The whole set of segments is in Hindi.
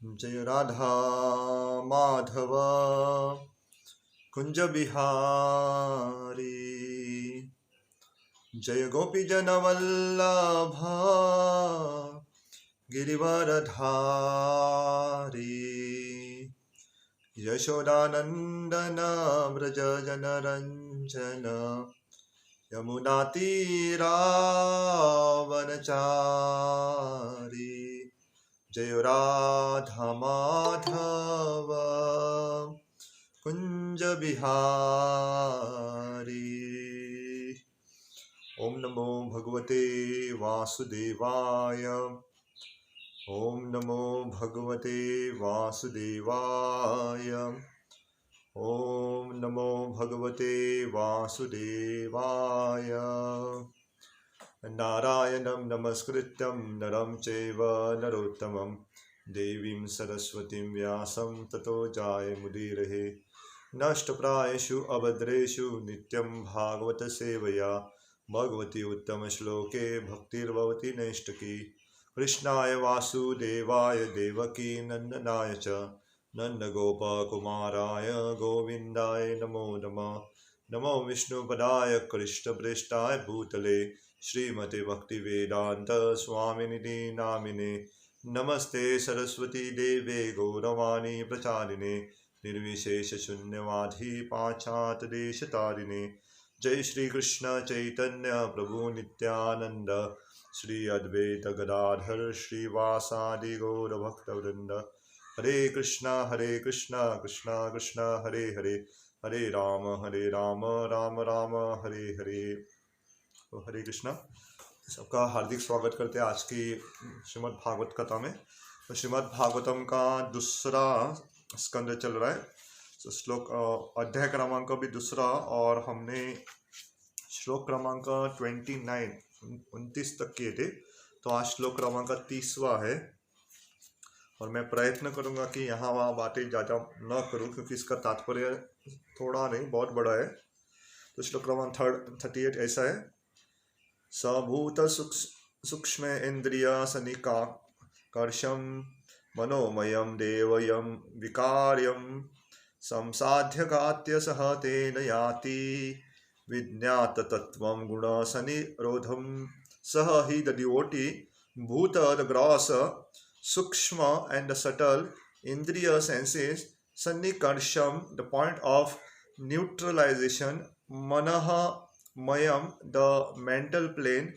जय राधा माधव कुंज बिहारी। जय गोपी जन वल्लभ गिरिवरधारी। यशोदानंदन व्रज जनरंजन यमुना तीरावनचारी। जय राधा माधव कुंज बिहारी। ओम नमो भगवते वासुदेवाय। ओम नमो भगवते वासुदेवाय। ओम नमो भगवते वासुदेवाय। नारायणं नमस्कृत्यं नरं चैव नरोत्तमं देवीं सरस्वतीं व्यासं ततो जायमुदीरये। नष्टप्रायेषु अभद्रेषु नित्यं भागवत सेवया भगवती उत्तमश्लोके भक्तिर्भवति नैष्ठकी। कृष्णाय वासुदेवाय देवकी नन्दनाय च नन्दगोपकुमाराय गोविन्दाय नमो नमः। नमो विष्णुपदाय कृष्णप्रेष्ठाय भूतले श्रीमते भक्तिवेदांत स्वामिनिधि नामिने। नमस्ते सरस्वती देवे गौरवाणी प्रचारिणे निर्विशेष शून्यवादी पाश्चात्य देश तारिणे। जय श्री कृष्ण चैतन्य प्रभु नित्यानंद श्री अद्वैत गदाधर श्रीवासादि गौर भक्तवृंद। हरे कृष्णा कृष्णा कृष्णा हरे हरे, हरे राम राम राम हरे हरे। तो हरे कृष्णा, सबका हार्दिक स्वागत करते हैं आज की श्रीमद् भागवत कथा में। तो श्रीमद् भागवतम का दूसरा स्कंद चल रहा है। तो श्लोक अध्याय क्रमांक भी दूसरा, और हमने श्लोक क्रमांक 29 तक किए थे। तो आज श्लोक क्रमांक 30वां है, और मैं प्रयत्न करूंगा कि यहाँ वहाँ बातें ज़्यादा न करूं, क्योंकि इसका तात्पर्य थोड़ा नहीं बहुत बड़ा है। तो श्लोक क्रमांक 38 ऐसा है। सभूत सूक्ष्म इंद्रिय सनिकाकर्षम मनोमयम देवयम विकार्यम संसाध्य गात्य सह तेन याति विज्ञात तत्वं गुण सनिरोधम। सह ही द डिवोटी भूत द ग्रॉस सूक्ष्म and the subtle indriya senses, sannikarsham the point of neutralization, manah mayam the mental plane,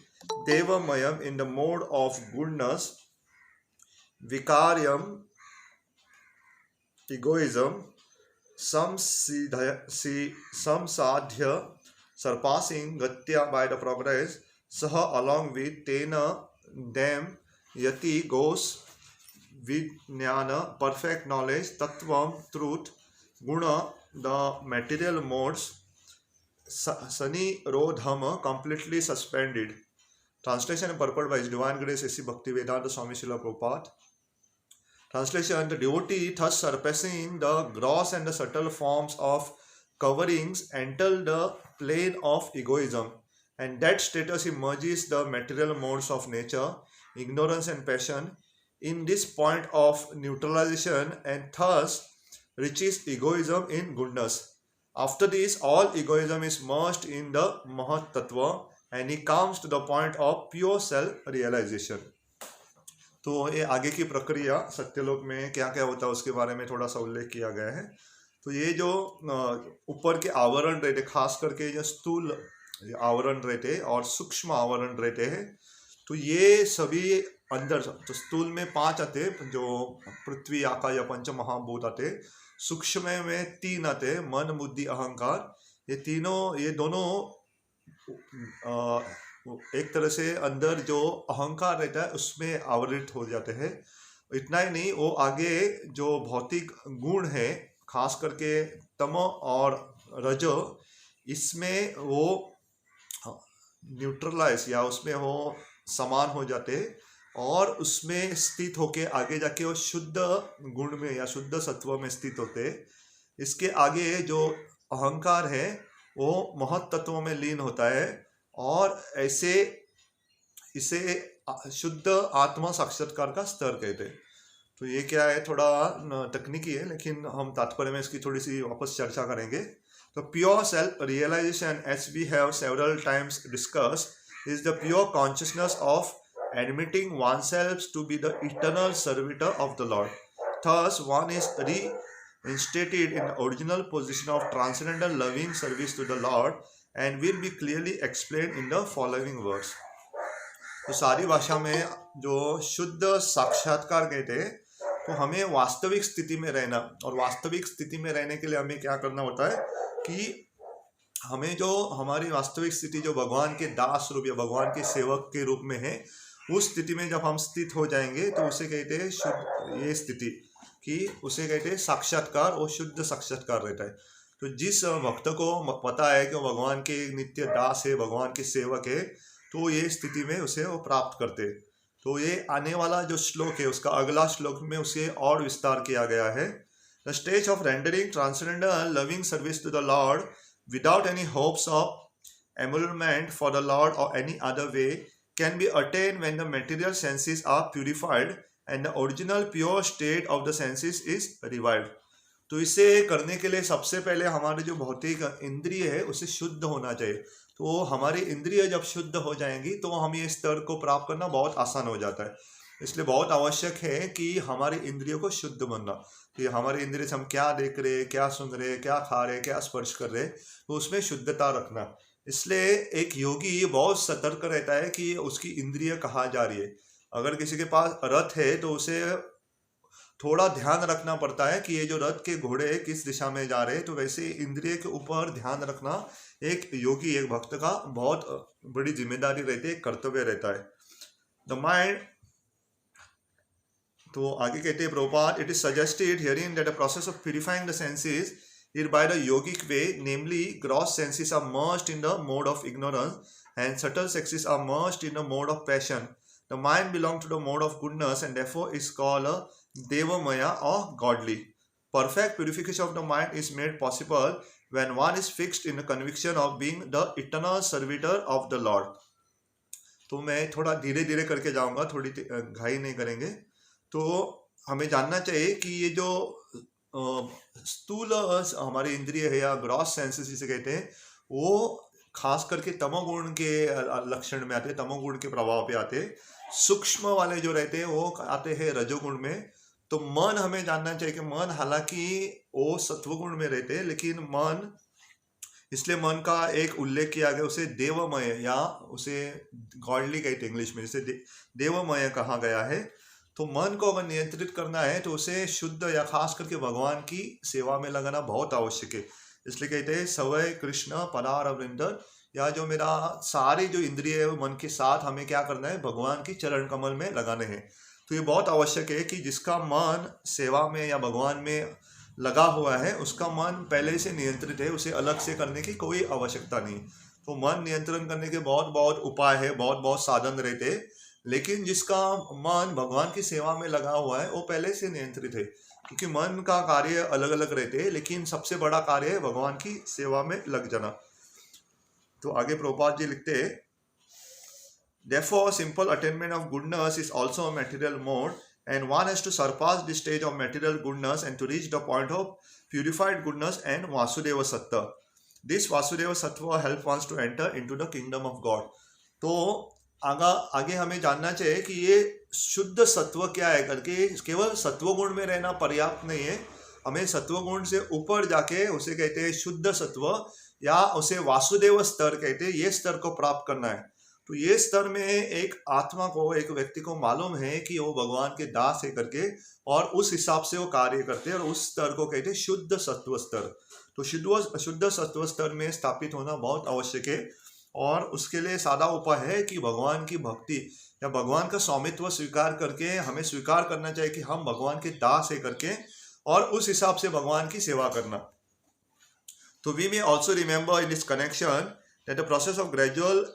deva mayam in the mode of goodness, vikaryam egoism, samsadhya surpassing gatya by the progress, saha along with tena them yati goes Vijnana perfect knowledge, Tattvam truth, Guna the material modes, Sani Rodhama completely suspended. Translation and purport by His Divine Grace A.C. Bhaktivedanta Swami Srila Prabhupada. Translation: the devotee thus surpassing the gross and the subtle forms of coverings enter the plane of egoism, and that status emerges the material modes of nature, ignorance and passion. In this point of neutralization, and thus reaches egoism in goodness. After this, all egoism is merged in the Mahat Tattva, and he comes to the point of pure self-realization. तो ये आगे की प्रक्रिया सत्यलोक में क्या क्या होता है उसके बारे में थोड़ा सा उल्लेख किया गया है। तो ये जो ऊपर के आवरण रहते, खास करके जो स्थूल आवरण रहते और सूक्ष्म आवरण रहते हैं, तो ये सभी अंदर, तो स्थूल में 5 आते, जो पृथ्वी आकाश या पंच महाभूत आते। सूक्ष्म में 3 आते, मन बुद्धि अहंकार। ये दोनों एक तरह से अंदर जो अहंकार रहता है उसमें आवृत हो जाते हैं। इतना ही नहीं, वो आगे जो भौतिक गुण है, खास करके तम और रजो, इसमें वो न्यूट्रलाइज या उसमें वो समान हो जाते, और उसमें स्थित होके आगे जाके वो शुद्ध गुण में या शुद्ध सत्व में स्थित होते। इसके आगे जो अहंकार है वो महत तत्व में लीन होता है, और ऐसे इसे शुद्ध आत्मा साक्षात्कार का स्तर कहते हैं। तो ये क्या है, थोड़ा तकनीकी है, लेकिन हम तात्पर्य में इसकी थोड़ी सी वापस चर्चा करेंगे। तो pure self realisation, as we have several times discuss, is the pure consciousness of admitting oneself to be the eternal servitor of the Lord. Thus, one is reinstated in the original position of transcendental loving service to the Lord and will be clearly explained in the following verse. तो सारी भाषा में जो शुद्ध साक्षात्कार कहते हैं, तो हमें वास्तविक स्थिति में रहना, और वास्तविक स्थिति में रहने के लिए हमें क्या करना होता है कि हमें जो हमारी वास्तविक स्थिति जो भगवान के दास रूप या भगवान के सेवक के रूप में है, उस स्थिति में जब हम स्थित हो जाएंगे तो उसे कहते हैं शुद्ध, ये स्थिति कि उसे कहते हैं साक्षात्कार, और शुद्ध साक्षात्कार रहता है। तो जिस भक्त को पता है कि वो भगवान के नित्य दास है, भगवान के सेवक है, तो ये स्थिति में उसे वो प्राप्त करते। तो ये आने वाला जो श्लोक है, उसका अगला श्लोक में उसे और विस्तार किया गया है। The stage of rendering transcendental loving service to the Lord without any hopes of emolument for the Lord or any other way can be attained when the material senses are purified and the original pure state of the senses is revived. तो इसे करने के लिए सबसे पहले हमारे जो भौतिक इंद्रिय है उसे शुद्ध होना चाहिए। तो हमारी इंद्रिय जब शुद्ध हो जाएंगी तो हम ये स्तर को प्राप्त करना बहुत आसान हो जाता है। इसलिए बहुत आवश्यक है कि हमारी इंद्रियों को शुद्ध बनना, कि हमारे इंद्रिय से हम क्या देख रहे, क्या सुन रहे, क्या खा रहे, क्या स्पर्श कर रहे, तो उसमें शुद्धता रखना। इसलिए एक योगी बहुत सतर्क रहता है कि उसकी इंद्रिय कहाँ जा रही है। अगर किसी के पास रथ है तो उसे थोड़ा ध्यान रखना पड़ता है कि ये जो रथ के घोड़े किस दिशा में जा रहे हैं। तो वैसे इंद्रिय के ऊपर ध्यान रखना एक योगी, एक भक्त का बहुत बड़ी जिम्मेदारी रहती है, कर्तव्य रहता है। द माइंड, तो आगे कहते हैं Prabhupada, it is suggested hearing that the process of purifying the senses is by the yogic way, namely gross senses are merged in the mode of ignorance and subtle senses are merged in the mode of passion. The mind belongs to the mode of goodness and therefore is called a devamaya or godly. Perfect purification of the mind is made possible when one is fixed in the conviction of being the eternal servitor of the Lord. तो मैं थोड़ा धीरे धीरे करके जाऊंगा, थोड़ी घाई नहीं करेंगे। तो हमें जानना चाहिए कि ये जो स्थूल हमारे इंद्रिय है या ग्रॉस सेंसेस जिसे कहते हैं, वो खास करके तमोगुण के लक्षण में आते हैं, तमोगुण के प्रभाव पे आते हैं। सूक्ष्म वाले जो रहते हैं वो आते हैं रजोगुण में। तो मन हमें जानना चाहिए कि मन हालांकि वो सत्वगुण में रहते हैं, लेकिन मन, इसलिए मन का एक उल्लेख किया गया, उसे देवमय या उसे गॉडली कहते हैं इंग्लिश में, जिसे देवमय कहा गया है। तो मन को अगर नियंत्रित करना है तो उसे शुद्ध या खास करके भगवान की सेवा में लगाना बहुत आवश्यक है। इसलिए कहते हैं सवय कृष्ण पदारविंदर, या जो मेरा सारी जो इंद्रिय है मन के साथ हमें क्या करना है, भगवान की चरण कमल में लगाने हैं। तो ये बहुत आवश्यक है कि जिसका मन सेवा में या भगवान में लगा हुआ है उसका मन पहले से नियंत्रित है, उसे अलग से करने की कोई आवश्यकता नहीं। तो मन नियंत्रण करने के बहुत बहुत उपाय है, बहुत बहुत साधन रहते हैं, लेकिन जिसका मन भगवान की सेवा में लगा हुआ है वो पहले से नियंत्रित है, क्योंकि मन का कार्य अलग अलग रहते हैं, लेकिन सबसे बड़ा कार्य है भगवान की सेवा में लग जाना। तो आगे प्रभुपाद जी लिखते हैं, therefore simple attainment of goodness is also a material mode and one has to surpass the stage of material goodness and to reach the point of purified goodness and Vasudeva Sattva. This Vasudeva Sattva helps one to enter into the kingdom of God. तो आगे हमें जानना चाहिए कि ये शुद्ध सत्व क्या है करके, केवल सत्वगुण में रहना पर्याप्त नहीं है, हमें सत्वगुण से ऊपर जाके उसे कहते हैं शुद्ध सत्व, या उसे वासुदेव स्तर कहते हैं, ये स्तर को प्राप्त करना है। तो ये स्तर में एक आत्मा को, एक व्यक्ति को मालूम है कि वो भगवान के दास है करके, और उस हिसाब से वो कार्य करते हैं, और उस स्तर को कहते हैं शुद्ध सत्व स्तर। तो शुद्ध सत्व स्तर में स्थापित होना बहुत आवश्यक है, और उसके लिए सादा उपाय है कि भगवान की भक्ति या भगवान का स्वामित्व स्वीकार करके हमें स्वीकार करना चाहिए कि हम भगवान के दास है करके, और उस हिसाब से भगवान की सेवा करना। तो we may also remember in this connection that the process of gradual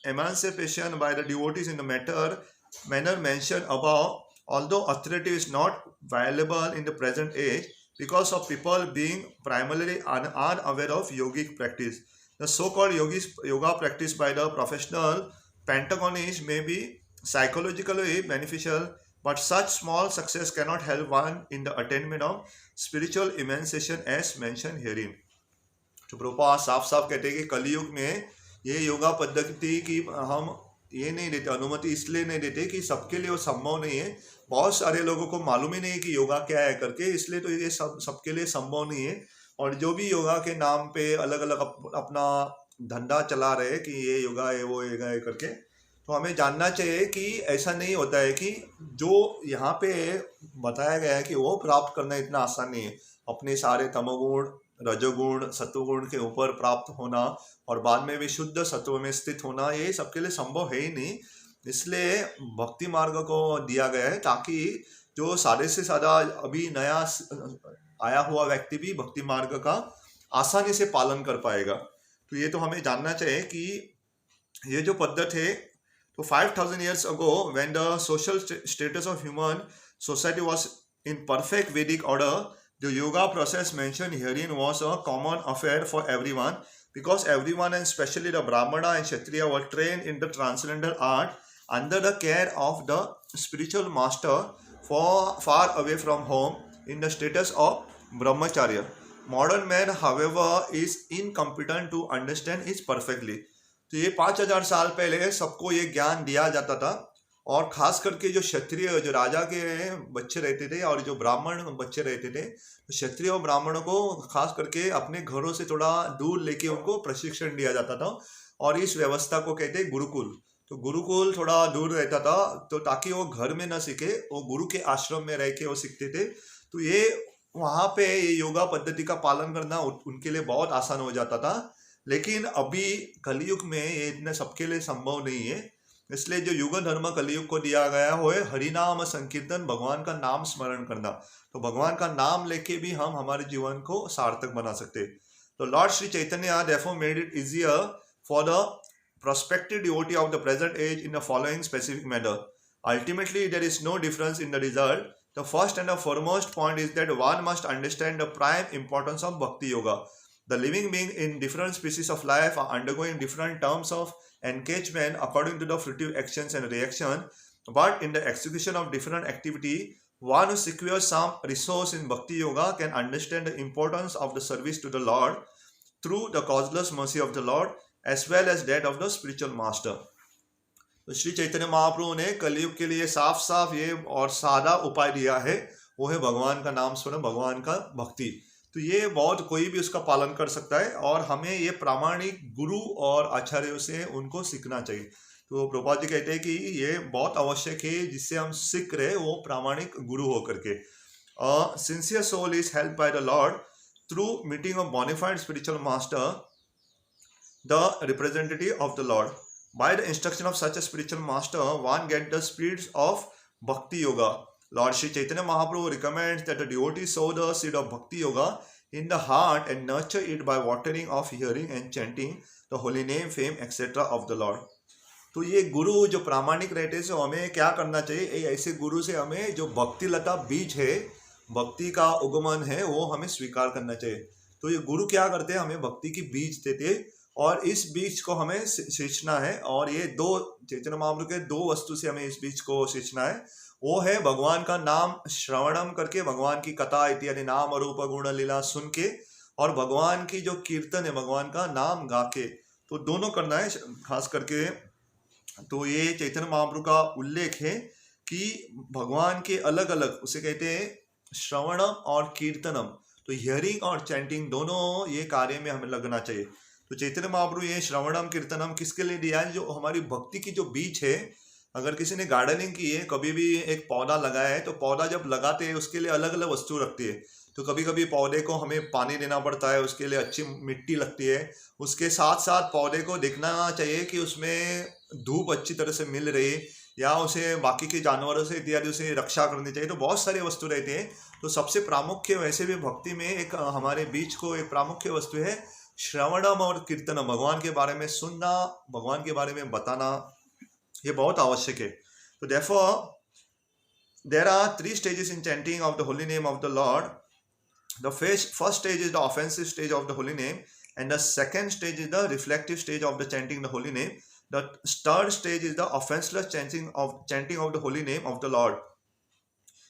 emancipation by the devotees in the manner mentioned above, although authority is not available in the present age because of people being primarily unaware of yogic practice. The so-called yoga practice by the professional Pentagonists may be psychologically beneficial But such small success cannot help one in the attainment of spiritual emancipation as mentioned herein. तो प्रभुपाद साफ साफ कहते हैं कि कलयुग में ये योगा पद्धति की हम ये नहीं देते, अनुमति इसलिए नहीं देते कि सबके लिए वो संभव नहीं है। बहुत सारे लोगों को मालूम ही नहीं है कि योगा क्या है करके, इसलिए तो ये सबके लिए संभव नहीं है। और जो भी योगा के नाम पे अलग अलग अपना धंधा चला रहे हैं कि ये योगा है वो योगा है करके, तो हमें जानना चाहिए कि ऐसा नहीं होता है कि जो यहाँ पे बताया गया है कि वो प्राप्त करना इतना आसान नहीं है। अपने सारे तमोगुण, रजोगुण, सत्वगुण के ऊपर प्राप्त होना और बाद में भी शुद्ध सत्व में स्थित होना, ये सबके लिए संभव है ही नहीं। इसलिए भक्ति मार्ग को दिया गया है ताकि जो सारे से ज़्यादा अभी नया आया हुआ व्यक्ति भी भक्ति मार्ग का आसानी से पालन कर पाएगा। तो ये तो हमें जानना चाहिए कि ये जो पद्धति है, तो 5000 years ago when the social status of human society was in perfect Vedic order, the yoga process mentioned herein was a common affair for everyone, because everyone and especially the Brahmana and Kshatriya were trained in the transcendental art under the care of the spiritual master far away from home in the status of brahmacharya. Modern man, however, is incompetent to understand it perfectly. तो ये 5000 साल पहले सबको ये ज्ञान दिया जाता था, और खास करके जो क्षत्रिय, जो राजा के बच्चे रहते थे और जो ब्राह्मण बच्चे रहते थे, तो क्षत्रिय और ब्राह्मणों को खास करके अपने घरों से थोड़ा दूर लेके उनको प्रशिक्षण दिया जाता था, और इस व्यवस्था को कहते हैं गुरुकुल। तो गुरुकुल थोड़ा दूर रहता था, तो ताकि वो घर में न सीखे, वो गुरु के आश्रम में रह के वो सीखते थे। तो ये वहाँ पे ये योगा पद्धति का पालन करना उनके लिए बहुत आसान हो जाता था। लेकिन अभी कलयुग में ये इतने सबके लिए संभव नहीं है। इसलिए जो युग धर्म कलयुग को दिया गया वो है हरिनाम संकीर्तन, भगवान का नाम स्मरण करना। तो भगवान का नाम लेके भी हम हमारे जीवन को सार्थक बना सकते। तो Lord Shri Chaitanya therefore made it easier for the prospective devotee of the present age in the following specific manner. Ultimately, there is no difference in the result. The first and the foremost point is that one must understand the prime importance of Bhakti Yoga. The living being in different species of life are undergoing different terms of engagement according to the fruitive actions and reaction, but in the execution of different activity, one who secures some resource in Bhakti Yoga can understand the importance of the service to the Lord through the causeless mercy of the Lord as well as that of the spiritual master. तो श्री चैतन्य महाप्रभु ने कलयुग के लिए साफ साफ ये और सादा उपाय दिया है, वो है भगवान का नाम स्मरण, भगवान का भक्ति। तो ये बहुत कोई भी उसका पालन कर सकता है, और हमें ये प्रामाणिक गुरु और आचार्यों से उनको सीखना चाहिए। तो प्रभुपाद जी कहते हैं कि ये बहुत आवश्यक है, जिससे हम सीख रहे वो प्रामाणिक गुरु होकर के। Sincere soul is help by the Lord through meeting of bonafide spiritual master, the representative of the Lord. By the instruction of such a spiritual master, one gets the spirits of Bhakti Yoga. Lord Sri Chaitanya Mahaprabhu recommends that the devotee sow the seed of Bhakti Yoga in the heart and nurture it by watering of hearing and chanting the holy name, fame, etc. of the Lord. तो ये गुरु जो प्रामाणिक रहते हैं, हमें क्या करना चाहिए, ऐसे गुरु से हमें जो भक्ति लता बीज है, भक्ति का उगमन है, वो हमें स्वीकार करना चाहिए। तो ये गुरु क्या करते हैं, हमें भक्ति की बीज देते, और इस बीज को हमें सींचना है। और ये दो चैतन्य महाप्रभु के दो वस्तु से हमें इस बीज को सींचना है। वो है भगवान का नाम श्रवणम करके, भगवान की कथा इत्यादि नाम रूप गुण लीला सुन के, और भगवान की जो कीर्तन है, भगवान का नाम गा के, तो दोनों करना है खास करके। तो ये चैतन्य महाप्रभु का उल्लेख है कि भगवान के अलग अलग, उसे कहते हैं श्रवणम और कीर्तनम। तो हियरिंग और चैंटिंग दोनों ये कार्य में हमें लगना चाहिए। तो चैतन्य महाप्रभु ये श्रवणम कीर्तनम किसके लिए दिया है, जो हमारी भक्ति की जो बीज है। अगर किसी ने गार्डनिंग की है, कभी भी एक पौधा लगाया है, तो पौधा जब लगाते हैं उसके लिए अलग अलग वस्तु रखती है। तो कभी कभी पौधे को हमें पानी देना पड़ता है, उसके लिए अच्छी मिट्टी लगती है। उसके साथ साथ पौधे को देखना चाहिए कि उसमें धूप अच्छी तरह से मिल रही है, या उसे बाकी के जानवरों से इत्यादि उसे रक्षा करनी चाहिए। तो बहुत सारी वस्तु रहती है। तो सबसे प्रामुख्य वैसे भी भक्ति में एक हमारे बीच को एक प्रामुख्य वस्तु है श्रवणम और कीर्तनम, भगवान के बारे में सुनना, भगवान के बारे में बताना, ये बहुत आवश्यक है। तो therefore there are 3 stages in chanting of the holy name of the Lord. The first stage is the offensive stage of the holy name, and the second stage is the reflective stage of the chanting the holy name. The third stage is the offenseless chanting of the holy name of the Lord.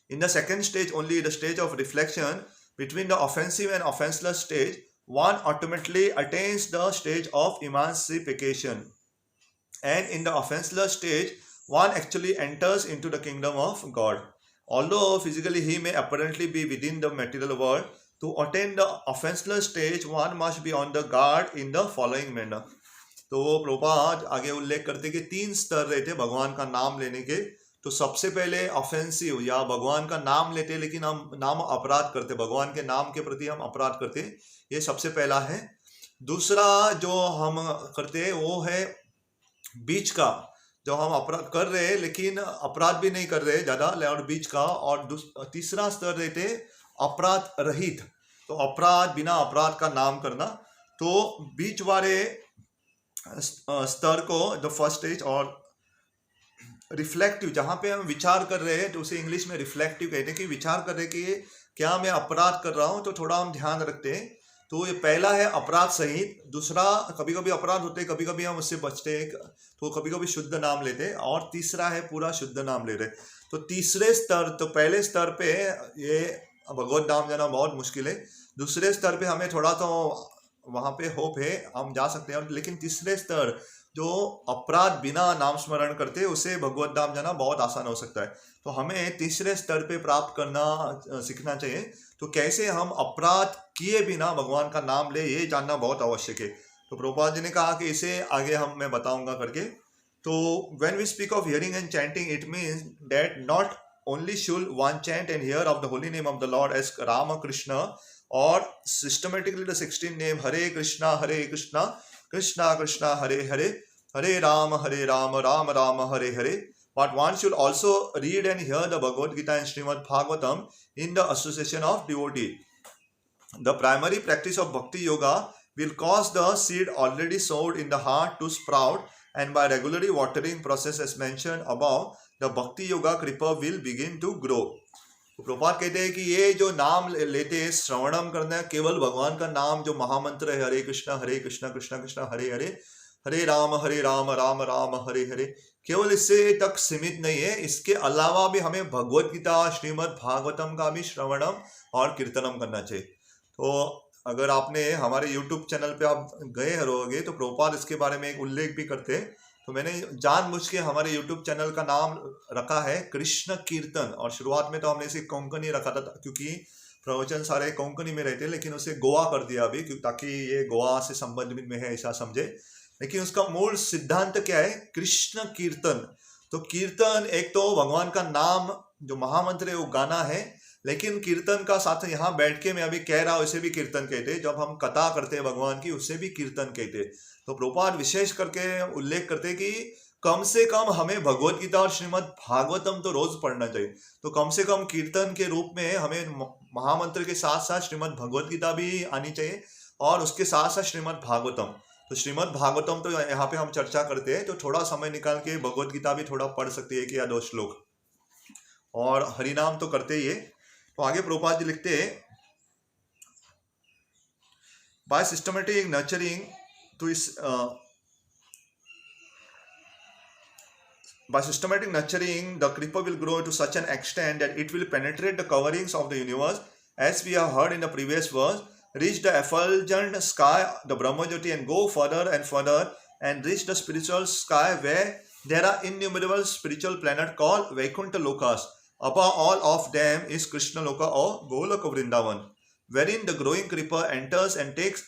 In the second stage, only the stage of reflection between the offensive and offenseless stage, one ultimately attains the stage of emancipation. And in the offenseless stage, one actually enters into the kingdom of God. Although physically he may apparently be within the material world, to attain the offenseless stage, one must be on the guard in the following manner. तो वो प्रभुपाद आगे उल्लेख करते कि 3 स्तर रहते भगवान का नाम लेने के। तो सबसे पहले ऑफेंसिव, या भगवान का नाम लेते लेकिन हम नाम अपराध करते, भगवान के नाम के प्रति हम अपराध करते, ये सबसे पहला है। दूसरा जो हम करते हैं वो है बीच का, जो हम अपराध कर रहे हैं लेकिन अपराध भी नहीं कर रहे ज्यादा, और बीच का। और तीसरा स्तर रहते अपराध रहित, तो अपराध बिना अपराध का नाम करना। तो बीच वाले स्तर को द फर्स्ट स्टेज, और रिफ्लेक्टिव, जहां पे हम विचार कर रहे हैं तो उसे इंग्लिश में रिफ्लेक्टिव कहते हैं, कि विचार कर रहे हैं कि क्या मैं अपराध कर रहा हूं, तो थोड़ा हम ध्यान रखते हैं। तो ये पहला है अपराध सहित। दूसरा, कभी कभी अपराध होते हैं, कभी कभी हम उससे बचते हैं, तो कभी कभी शुद्ध नाम लेते हैं। और तीसरा है पूरा शुद्ध नाम ले रहे। तो तीसरे स्तर, तो पहले स्तर पे ये भगवत नाम जाना बहुत मुश्किल है। दूसरे स्तर पे हमें थोड़ा तो वहां पे होप है, हम जा सकते हैं। लेकिन तीसरे स्तर जो अपराध बिना नाम स्मरण करते, उसे भगवत नाम जाना बहुत आसान हो सकता है। तो हमें तीसरे स्तर पे प्राप्त करना सीखना चाहिए। तो कैसे हम अपराध किए बिना भगवान का नाम ले, ये जानना बहुत आवश्यक है। तो प्रभुपाद जी ने कहा कि इसे आगे मैं बताऊंगा करके। तो when we speak of hearing and chanting, it means that not only should one chant and hear of the holy name of the Lord as Rama Krishna, or systematically the 16 name Hare Krishna Krishna Krishna Hare Hare, Hare Rama Rama Rama Hare Hare. But one should also read and hear the Bhagavad Gita and Srimad Bhagavatam in the association of devotee. The primary practice of Bhakti Yoga will cause the seed already sowed in the heart to sprout, and by regularly watering process as mentioned above, the Bhakti Yoga Kripa will begin to grow. तो प्रभुपाद कहते हैं कि ये जो नाम लेते हैं, श्रवणम करना है, केवल भगवान का नाम जो महामंत्र है, हरे कृष्णा कृष्णा कृष्णा हरे हरे, हरे राम राम राम हरे हरे, केवल इससे तक सीमित नहीं है। इसके अलावा भी हमें भगवत गीता, श्रीमद् भागवतम का भी श्रवणम और कीर्तनम करना चाहिए। तो अगर आपने हमारे YouTube चैनल पे आप गए रहोगे तो प्रभुपाद इसके बारे में एक उल्लेख भी करते हैं। तो मैंने जानबूझ के हमारे YouTube चैनल का नाम रखा है कृष्ण कीर्तन, और शुरुआत में तो हमने इसे कोंकणी रखा था क्योंकि प्रवचन सारे कोंकणी में रहते हैं, लेकिन उसे गोवा कर दिया अभी, ताकि ये गोवा से संबंधित में है ऐसा समझे। लेकिन उसका मूल सिद्धांत क्या है? कृष्ण कीर्तन। तो कीर्तन एक तो भगवान का नाम जो महामंत्र है वो गाना है, लेकिन कीर्तन का साथ यहाँ बैठ के मैं अभी कह रहा हूँ उसे भी कीर्तन कहते हैं। जब हम कथा करते हैं भगवान की, उसे भी कीर्तन कहते हैं। तो प्रभुपाद विशेष करके उल्लेख करते हैं कि कम से कम हमें भगवत गीता और श्रीमद् भागवतम तो रोज पढ़ना चाहिए। तो कम से कम कीर्तन के रूप में हमें महामंत्र के साथ साथ श्रीमद् भगवत गीता भी आनी चाहिए, और उसके साथ साथ श्रीमद् भागवतम। तो श्रीमद् भागवतम तो यहाँ पे हम चर्चा करते हैं, तो थोड़ा समय निकाल के भगवत गीता भी थोड़ा पढ़ सकते हैं, 1 या 2 श्लोक, और हरिनाम तो करते ही है। तो आगे प्रभुपाद जी लिखते हैं, by systematic nurturing to his by systematic nurturing, the kripa will grow to such an extent that it will penetrate the coverings of the universe, as we have heard in the previous verse, reach the effulgent sky, the Brahmajyoti, and go further and further and reach the spiritual sky, where there are innumerable spiritual planets called Vaikuntha Lokas. Above all of them is Krishna Loka or Goloka Vrindavan, wherein the growing kripa enters and takes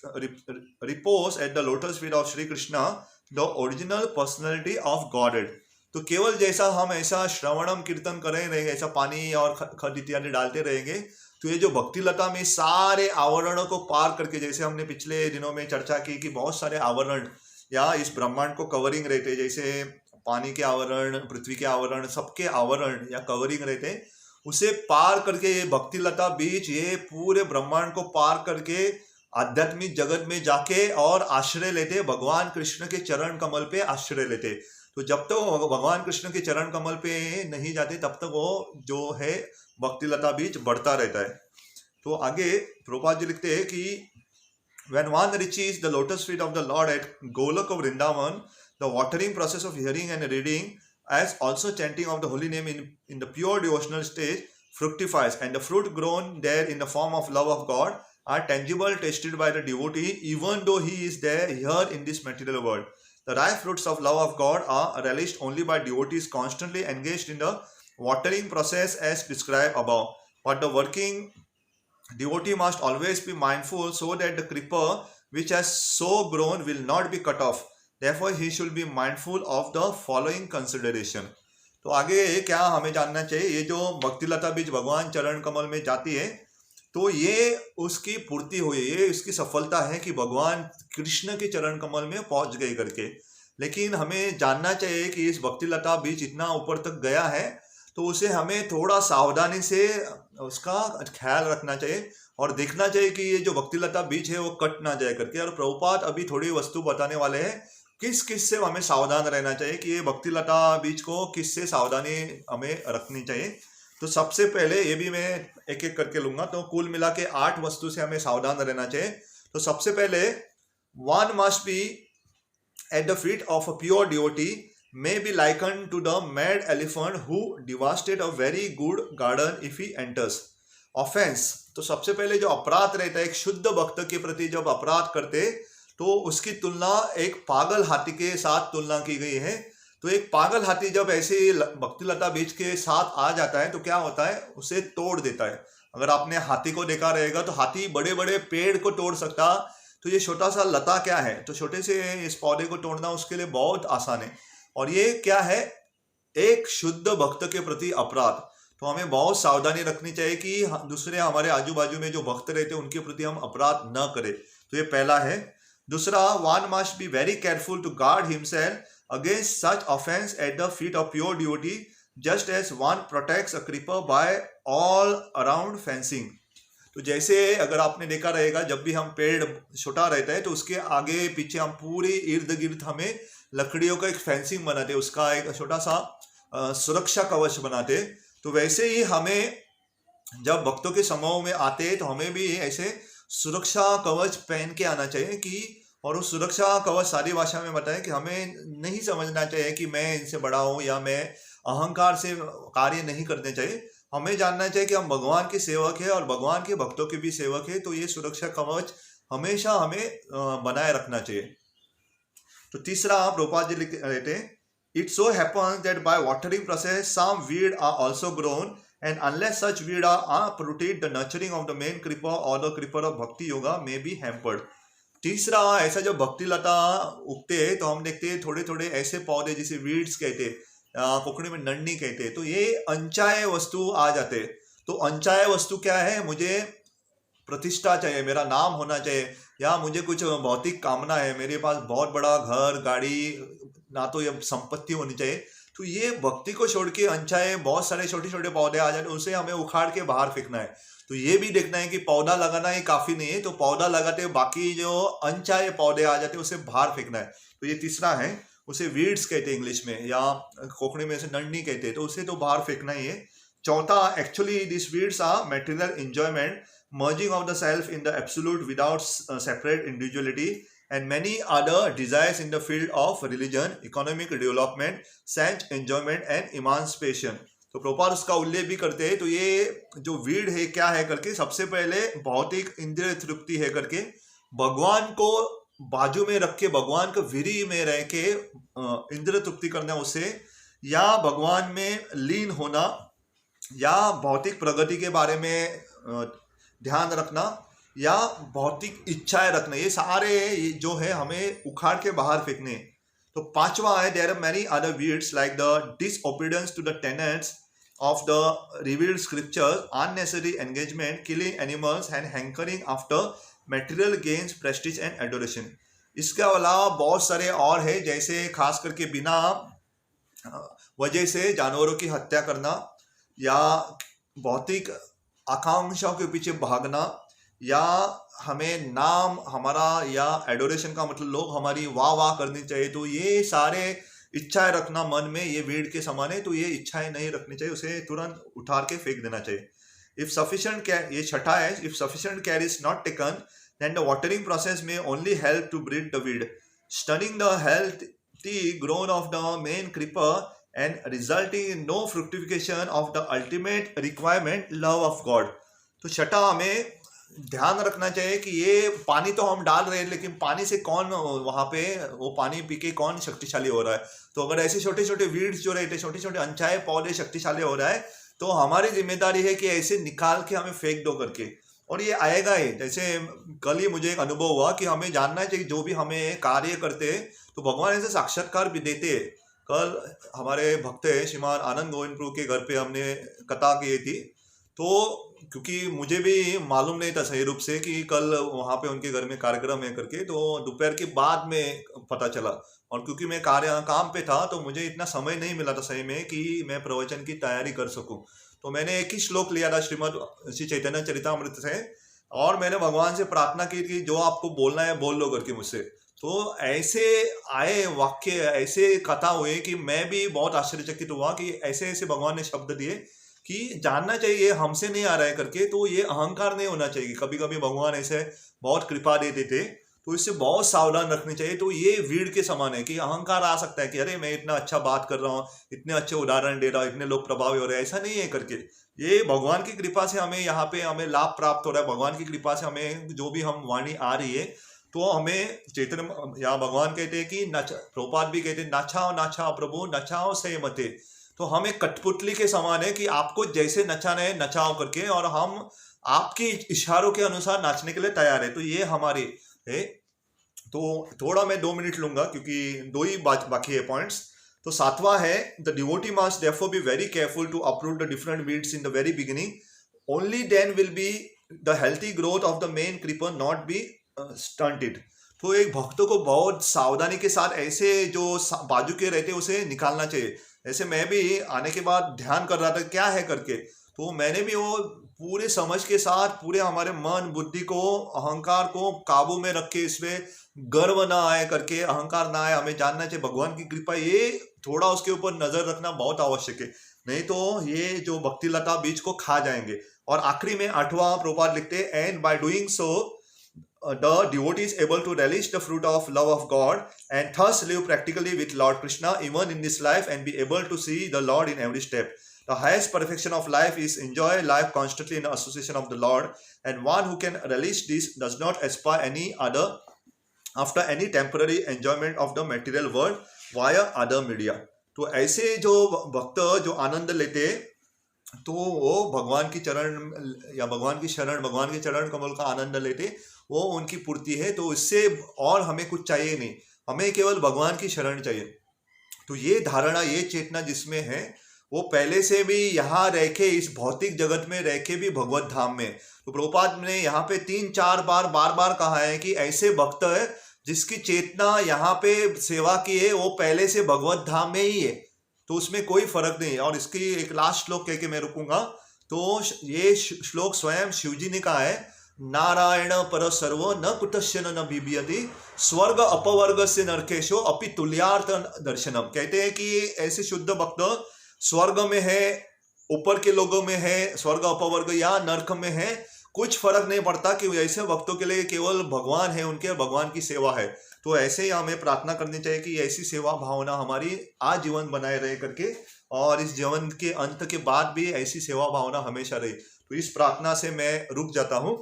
repose at the lotus feet of Shri Krishna, the original personality of Godhead. तो केवल जैसा हम ऐसा श्रवणम कीर्तन कर रहेंगे, ऐसा पानी और खद इत्यादि डालते रहेंगे, तो ये जो भक्ति लता में सारे आवरणों को पार करके, जैसे हमने पिछले दिनों में चर्चा की कि बहुत सारे आवरण या इस ब्रह्मांड को कवरिंग रहते, जैसे पानी के आवरण, पृथ्वी के आवरण, सबके आवरण या कवरिंग रहते, उसे पार करके ये भक्ति लता बीच ये पूरे ब्रह्मांड को पार करके आध्यात्मिक जगत में जाके और आश्रय लेते, भगवान कृष्ण के चरण कमल पे आश्रय लेते। तो जब तक वो भगवान कृष्ण के चरण कमल पे नहीं जाते, तब तक वो जो है भक्ति लता बीच बढ़ता रहता है। तो आगे प्रभुपाद जी लिखते हैं कि when one reaches the lotus feet of the Lord at Golok of Vrindavan, the watering process of hearing and reading, as also chanting of the holy name in the pure devotional stage, fructifies, and the fruit grown there in the form of love of God are tangible, tasted by the devotee, even though he is there here in this material world. The ripe fruits of love of God are relished only by devotees constantly engaged in the watering process as described above. But the working devotee must always be mindful so that the creeper which has so grown will not be cut off. Therefore, he should be mindful of the following consideration. तो आगे क्या हमें जानना चाहिए, ये जो भक्तिलता बीज भगवान चरण कमल में जाती है तो ये उसकी पूर्ति हुई, ये इसकी सफलता है कि भगवान कृष्ण के चरण कमल में पहुंच गए करके। लेकिन हमें जानना चाहिए कि इस भक्तिलता बीज इतना ऊपर तक गया है तो उसे हमें थोड़ा सावधानी से उसका ख्याल रखना चाहिए और देखना चाहिए कि ये जो भक्तिलता बीज है वो कट ना जाए करके। और प्रभुपाद अभी थोड़ी वस्तु बताने वाले हैं किस किस से हमें सावधान रहना चाहिए कि ये भक्तिलता बीज को किस से सावधानी हमें रखनी चाहिए। तो सबसे पहले ये भी मैं एक एक करके लूंगा, तो कुल मिला के 8 वस्तु से हमें सावधान रहना चाहिए। तो सबसे पहले, one must B eight the feet of a pure devotee may be likened to the mad elephant who devastated a very good garden if he enters. Offense, तो सबसे पहले जो अपराध रहता है, एक शुद्ध भक्त के प्रति जब अपराध करते तो उसकी तुलना एक पागल हाथी के साथ तुलना की गई है। तो एक पागल हाथी जब ऐसे भक्तिलता बीज के साथ आ जाता है तो क्या होता है, उसे तोड़ देता है। अगर आपने हाथी को देखा रहेगा तो हाथी बड़े बड़े पेड़ को तोड़ सकता, तो ये छोटा सा लता क्या है, तो छोटे से इस पौधे को तोड़ना उसके लिए बहुत आसान है। और ये क्या है, एक शुद्ध भक्त के प्रति अपराध। तो हमें बहुत सावधानी रखनी चाहिए कि दूसरे हमारे आजू बाजू में जो भक्त रहते हैं उनके प्रति हम अपराध न करें। तो ये पहला है। दूसरा, one must be very careful to guard himself against such offence at the feet of pure devotee just as one protects a creeper by all around fencing. तो जैसे अगर आपने देखा रहेगा, जब भी हम पेड़ छोटा रहता है तो उसके आगे पीछे हम पूरी इर्द गिर्द हमें लकड़ियों का एक फेंसिंग बनाते, उसका एक छोटा सा सुरक्षा कवच बनाते। तो वैसे ही हमें जब भक्तों के समूह में आते हैं तो हमें भी ऐसे सुरक्षा कवच पहन के आना चाहिए कि, और उस सुरक्षा कवच सारी भाषा में बताएं कि हमें नहीं समझना चाहिए कि मैं इनसे बड़ा हूँ या मैं अहंकार से कार्य नहीं करने चाहिए। हमें जानना चाहिए कि हम भगवान के सेवक हैं और भगवान के भक्तों के भी सेवक हैं। तो ये सुरक्षा कवच हमेशा हमें बनाए रखना चाहिए। तो तीसरा, प्रभुपाद जी लिख रहे थे, it so happens that by watering process some weed are also grown and unless such weed are uprooted the nurturing of the main creeper और the creeper of bhakti yoga may be hampered. तीसरा, ऐसा जब भक्ति लता उगते हैं तो हम देखते हैं थोड़े थोड़े ऐसे पौधे जिसे वीड्स कहते हैं, कोकणी में नन्नी कहते हैं, तो ये अनचाहे वस्तु आ जाते। तो अनचाहे वस्तु क्या है, मुझे प्रतिष्ठा चाहिए, मेरा नाम होना चाहिए, या मुझे कुछ भौतिक कामना है, मेरे पास बहुत बड़ा घर गाड़ी, ना तो ये संपत्ति होनी चाहिए। तो ये भक्ति को छोड़ के अनचाहे बहुत सारे छोटे छोटे पौधे आ जाते, उसे हमें उखाड़ के बाहर फेंकना है। तो ये भी देखना है कि पौधा लगाना ही काफी नहीं है, तो पौधा लगाते बाकी जो अनचाहे पौधे आ जाते उसे बाहर फेंकना है। तो ये तीसरा है, उसे वीड्स कहते हैं इंग्लिश में, या कोकणी में से नन्नी कहते हैं, तो उसे तो बाहर फेंकना ही है। चौथा, actually this weeds are material enjoyment, merging of the self in the absolute without separate individuality, and many other desires in the field of religion, economic development, sense enjoyment and emancipation. तो प्रभुपाद उसका उल्लेख भी करते हैं। तो ये जो वीड है क्या है करके, सबसे पहले भौतिक इंद्रिय तृप्ति है करके, भगवान को बाजू में रख के भगवान को विरी में रह के इंद्रिय तृप्ति करना उसे, या भगवान में लीन होना, या भौतिक प्रगति के बारे में ध्यान रखना, या भौतिक इच्छाएं रखना, ये सारे जो है हमें उखाड़ के बाहर फेंकने। तो पांचवा है, there are many other weeds like the disobedience to the tenets of the revealed scriptures, unnecessary engagement, killing animals and hankering after material gains, prestige and adoration. इसके अलावा बहुत सारे और है, जैसे खास करके बिना वजह से जानवरों की हत्या करना, या भौतिक आकांक्षाओं के पीछे भागना, या हमें नाम हमारा, या एडोरेशन का मतलब लोग हमारी वाह वाह करनी चाहिए। तो ये सारे इच्छाएं रखना मन में, ये वीड के समान है। तो ये इच्छाएं नहीं रखनी चाहिए, उसे तुरंत उठार के फेंक देना चाहिए। इफ सफिशिएंट केयर, ये छठा है, if sufficient care is not taken then the watering process में only help to breed the weed, stunning the healthy grown of the main creeper and resulting in no fructification of the ultimate requirement, love of God. तो छठा हमें ध्यान रखना चाहिए कि ये पानी तो हम डाल रहे हैं, लेकिन पानी से कौन वहां पे वो पानी पी के कौन शक्तिशाली हो रहा है। तो अगर ऐसे छोटे छोटे वीड्स जो रहते, छोटे छोटे अनचाहे पौधे शक्तिशाली हो रहा है, तो हमारी जिम्मेदारी है कि ऐसे निकाल के हमें फेंक दो करके, और ये आएगा ही। जैसे कल ही मुझे एक अनुभव हुआ कि हमें जानना चाहिए जो भी हमें कार्य करते हैं तो भगवान ऐसे साक्षात्कार भी देते हैं। कल हमारे भक्त है श्रीमान आनंद गोविंद प्रभु के घर पे हमने कथा की थी, तो क्योंकि मुझे भी मालूम नहीं था सही रूप से कि कल वहाँ पे उनके घर में कार्यक्रम है करके, तो दोपहर के बाद में पता चला। और क्योंकि मैं काम पे था तो मुझे इतना समय नहीं मिला था सही में कि मैं प्रवचन की तैयारी कर सकूं। तो मैंने एक ही श्लोक लिया था श्रीमद् श्री चैतन्य चरितामृत से, और मैंने भगवान से प्रार्थना की कि जो आपको बोलना है बोल लो करके मुझसे। तो ऐसे आए वाक्य, ऐसे कथा हुए कि मैं भी बहुत आश्चर्यचकित हुआ कि ऐसे ऐसे भगवान ने शब्द दिए कि जानना चाहिए हमसे नहीं आ रहा है करके। तो ये अहंकार नहीं होना चाहिए। कभी कभी भगवान ऐसे बहुत कृपा देते थे, तो इससे बहुत सावधान रखनी चाहिए। तो ये वीड़ के समान है कि अहंकार आ सकता है कि अरे मैं इतना अच्छा बात कर रहा हूँ, इतने अच्छे उदाहरण दे रहा हूँ, इतने लोग प्रभावी हो रहे हैं, ऐसा नहीं है करके। ये भगवान की कृपा से हमें यहाँ पे हमें लाभ प्राप्त हो रहा है। भगवान की कृपा से हमें जो भी हम वाणी आ रही है, तो हमें चैतन्य या भगवान कहते हैं कि प्रभुपाद भी कहते हैं नाचाओ प्रभु नचाओ से मते। तो हम एक कठपुतली के समान है कि आपको जैसे नचाना है नचाओ करके, और हम आपके इशारों के अनुसार नाचने के लिए तैयार है। तो ये हमारे है। तो थोड़ा मैं 2 मिनट लूंगा क्योंकि 2 ही बाकी है पॉइंट्स। तो 7वां है the devotee must therefore be very careful to uproot the different weeds in the very beginning, only then will be the healthy growth of the main creeper not be stunted. तो एक भक्तों को बहुत सावधानी के साथ ऐसे जो बाजू के रहते उसे निकालना चाहिए। ऐसे मैं भी आने के बाद ध्यान कर रहा था क्या है करके, तो मैंने भी वो पूरे समझ के साथ पूरे हमारे मन बुद्धि को अहंकार को काबू में रख के, इसमें गर्व ना आए करके, अहंकार ना आए, हमें जानना चाहिए भगवान की कृपा। ये थोड़ा उसके ऊपर नजर रखना बहुत आवश्यक है, नहीं तो ये जो भक्ति लता बीज को खा जाएंगे। और आखिरी में 8वां प्रभुपाद लिखते हैं and by doing so the devotee is able to relish the fruit of love of God and thus live practically with Lord Krishna even in this life and be able to see the Lord in every step. The highest perfection of life is enjoy life constantly in the association of the Lord, and one who can relish this does not aspire any other after any temporary enjoyment of the material world via other media. तो ऐसे जो भक्त जो आनंद लेते तो वो भगवान की चरण या भगवान की शरण, भगवान के चरण कमल का आनंद लेते, वो उनकी पूर्ति है। तो इससे और हमें कुछ चाहिए नहीं, हमें केवल भगवान की शरण चाहिए। तो ये धारणा, ये चेतना जिसमें है, वो पहले से भी यहाँ रह के, इस भौतिक जगत में रह के भी भगवत धाम में। तो प्रभुपाद ने यहाँ पे 3-4 बार कहा है कि ऐसे भक्त है जिसकी चेतना यहाँ पे सेवा की है, वो पहले से भगवत धाम में ही है, तो उसमें कोई फर्क नहीं है। और इसकी एक लास्ट श्लोक कह के मैं रुकूंगा। तो ये श्लोक स्वयं शिवजी ने कहा है, नारायण पर सर्व न कुतश्चन न बिभ्यति स्वर्ग अपवर्ग से नरकेशो अपि तुल्यार्थ दर्शनम। कहते हैं कि ऐसे शुद्ध भक्त स्वर्ग में है, ऊपर के लोगों में है, स्वर्ग अपवर्ग या नरक में है, कुछ फर्क नहीं पड़ता कि ऐसे भक्तों के लिए केवल भगवान है, उनके भगवान की सेवा है। तो ऐसे ही हमें प्रार्थना करनी चाहिए कि ऐसी सेवा भावना हमारी आजीवन बनाए रहे करके, और इस जीवन के अंत के बाद भी ऐसी सेवा भावना हमेशा रहे। तो इस प्रार्थना से मैं रुक जाता हूँ।